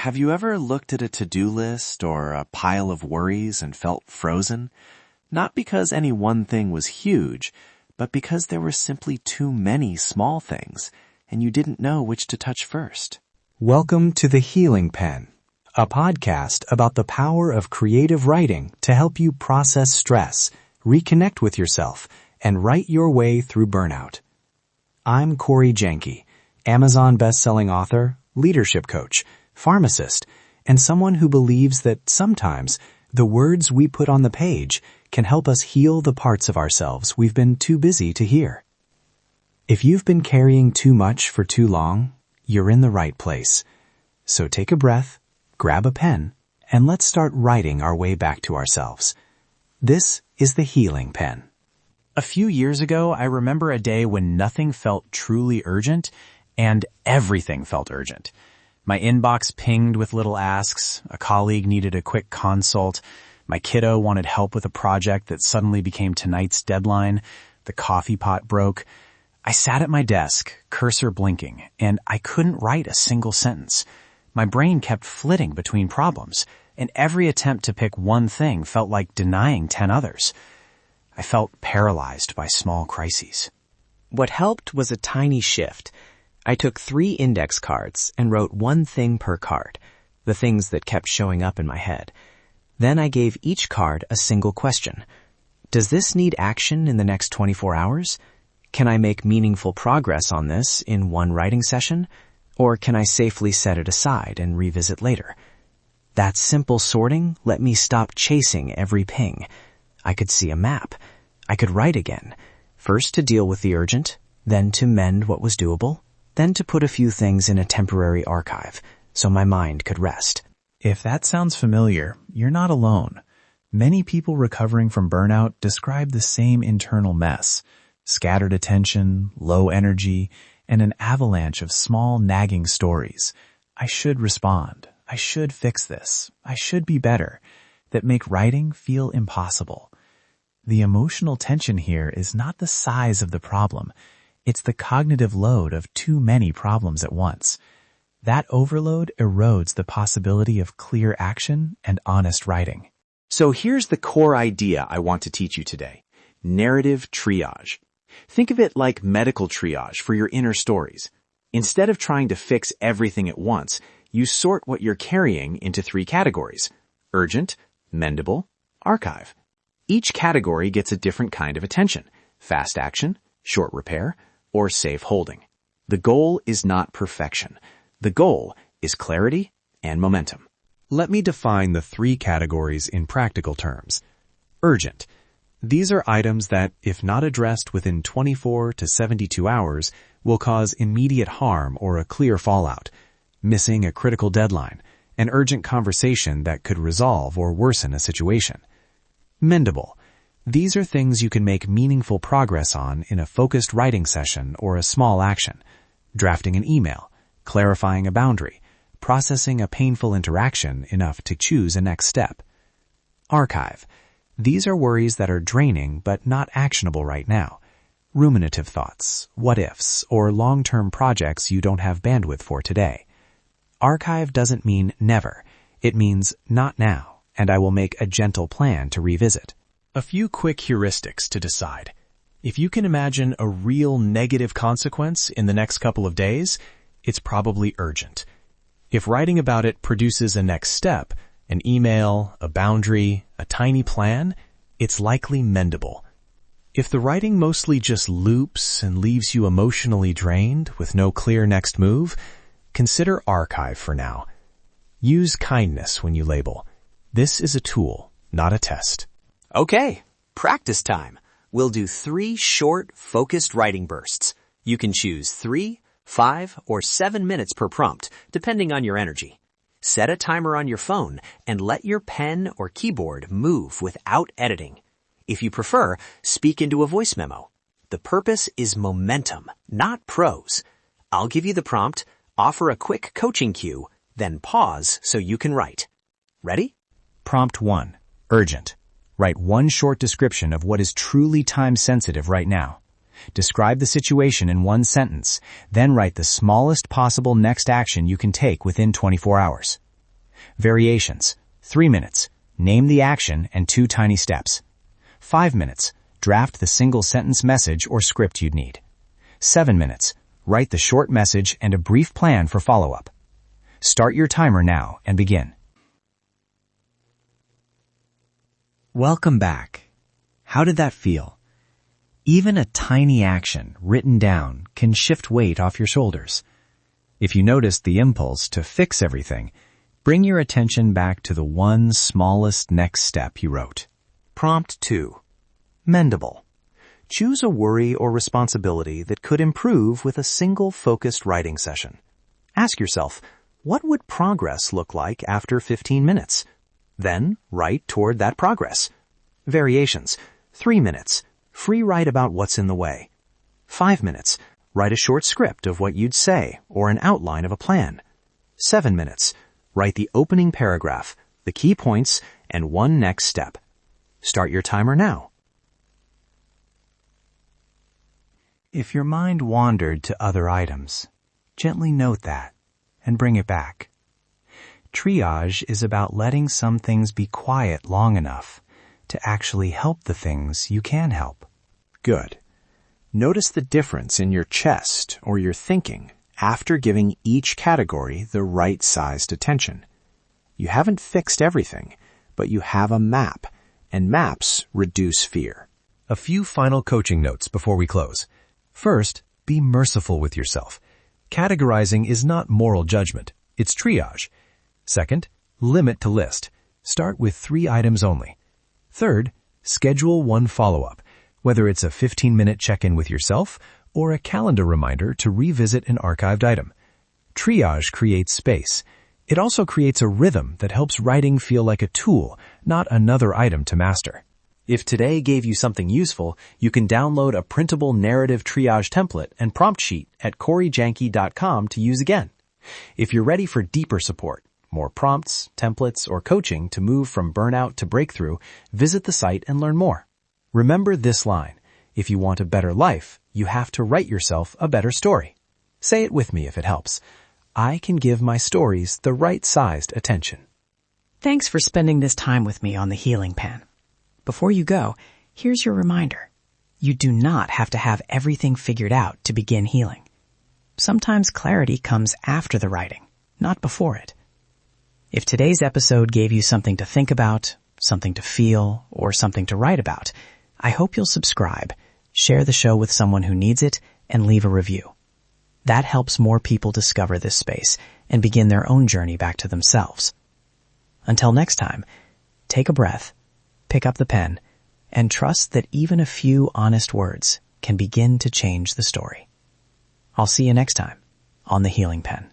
Have you ever looked at a to-do list or a pile of worries and felt frozen? Not because any one thing was huge, but because there were simply too many small things, and you didn't know which to touch first. Welcome to The Healing Pen, a podcast about the power of creative writing to help you process stress, reconnect with yourself, and write your way through burnout. I'm Corey Jenke, Amazon best-selling author, leadership coach, pharmacist, and someone who believes that sometimes the words we put on the page can help us heal the parts of ourselves we've been too busy to hear. If you've been carrying too much for too long, you're in the right place. So take a breath, grab a pen, and let's start writing our way back to ourselves. This is The Healing Pen. A few years ago, I remember a day when nothing felt truly urgent and everything felt urgent. My inbox pinged with little asks, a colleague needed a quick consult, my kiddo wanted help with a project that suddenly became tonight's deadline, the coffee pot broke. I sat at my desk, cursor blinking, and I couldn't write a single sentence. My brain kept flitting between problems, and every attempt to pick one thing felt like denying 10 others. I felt paralyzed by small crises. What helped was a tiny shift. I took 3 index cards and wrote one thing per card, the things that kept showing up in my head. Then I gave each card a single question. Does this need action in the next 24 hours? Can I make meaningful progress on this in one writing session? Or can I safely set it aside and revisit later? That simple sorting let me stop chasing every ping. I could see a map. I could write again, first to deal with the urgent, then to mend what was doable, then to put a few things in a temporary archive so my mind could rest. If that sounds familiar, you're not alone. Many people recovering from burnout describe the same internal mess: scattered attention, low energy, and an avalanche of small nagging stories. I should respond. I should fix this. I should be better. That make writing feel impossible. The emotional tension here is not the size of the problem. It's the cognitive load of too many problems at once. That overload erodes the possibility of clear action and honest writing. So here's the core idea I want to teach you today: narrative triage. Think of it like medical triage for your inner stories. Instead of trying to fix everything at once, you sort what you're carrying into 3 categories: urgent, mendable, archive. Each category gets a different kind of attention: fast action, short repair, or safe holding. The goal is not perfection. The goal is clarity and momentum. Let me define the 3 categories in practical terms. Urgent. These are items that, if not addressed within 24 to 72 hours, will cause immediate harm or a clear fallout: missing a critical deadline, an urgent conversation that could resolve or worsen a situation. Mendable. These are things you can make meaningful progress on in a focused writing session or a small action: drafting an email, clarifying a boundary, processing a painful interaction enough to choose a next step. Archive. These are worries that are draining but not actionable right now: ruminative thoughts, what-ifs, or long-term projects you don't have bandwidth for today. Archive doesn't mean never. It means not now, and I will make a gentle plan to revisit. A few quick heuristics to decide. If you can imagine a real negative consequence in the next couple of days, it's probably urgent. If writing about it produces a next step, an email, a boundary, a tiny plan, it's likely mendable. If the writing mostly just loops and leaves you emotionally drained with no clear next move, consider archive for now. Use kindness when you label. This is a tool, not a test. Okay, practice time. We'll do 3 short, focused writing bursts. You can choose 3, 5, or 7 minutes per prompt, depending on your energy. Set a timer on your phone and let your pen or keyboard move without editing. If you prefer, speak into a voice memo. The purpose is momentum, not prose. I'll give you the prompt, offer a quick coaching cue, then pause so you can write. Ready? Prompt 1. Urgent. Write one short description of what is truly time-sensitive right now. Describe the situation in one sentence, then write the smallest possible next action you can take within 24 hours. Variations, 3 minutes. Name the action and 2 tiny steps. 5 minutes. Draft the single sentence message or script you'd need. 7 minutes. Write the short message and a brief plan for follow-up. Start your timer now and begin. Welcome back. How did that feel? Even a tiny action written down can shift weight off your shoulders. If you noticed the impulse to fix everything, bring your attention back to the one smallest next step you wrote. Prompt 2. Mendable. Choose a worry or responsibility that could improve with a single focused writing session. Ask yourself, what would progress look like after 15 minutes? Then, write toward that progress. Variations, 3 minutes. Free write about what's in the way. 5 minutes. Write a short script of what you'd say or an outline of a plan. 7 minutes. Write the opening paragraph, the key points, and one next step. Start your timer now. If your mind wandered to other items, gently note that and bring it back. Triage is about letting some things be quiet long enough to actually help the things you can help. Good. Notice the difference in your chest or your thinking after giving each category the right-sized attention. You haven't fixed everything, but you have a map, and maps reduce fear. A few final coaching notes before we close. First, be merciful with yourself. Categorizing is not moral judgment, it's triage. Second, limit to list. Start with 3 items only. Third, schedule one follow-up, whether it's a 15-minute check-in with yourself or a calendar reminder to revisit an archived item. Triage creates space. It also creates a rhythm that helps writing feel like a tool, not another item to master. If today gave you something useful, you can download a printable narrative triage template and prompt sheet at CoreyJanke.com to use again. If you're ready for deeper support, more prompts, templates, or coaching to move from burnout to breakthrough, visit the site and learn more. Remember this line: if you want a better life, you have to write yourself a better story. Say it with me if it helps. I can give my stories the right-sized attention. Thanks for spending this time with me on the Healing Pen. Before you go, here's your reminder. You do not have to have everything figured out to begin healing. Sometimes clarity comes after the writing, not before it. If today's episode gave you something to think about, something to feel, or something to write about, I hope you'll subscribe, share the show with someone who needs it, and leave a review. That helps more people discover this space and begin their own journey back to themselves. Until next time, take a breath, pick up the pen, and trust that even a few honest words can begin to change the story. I'll see you next time on The Healing Pen.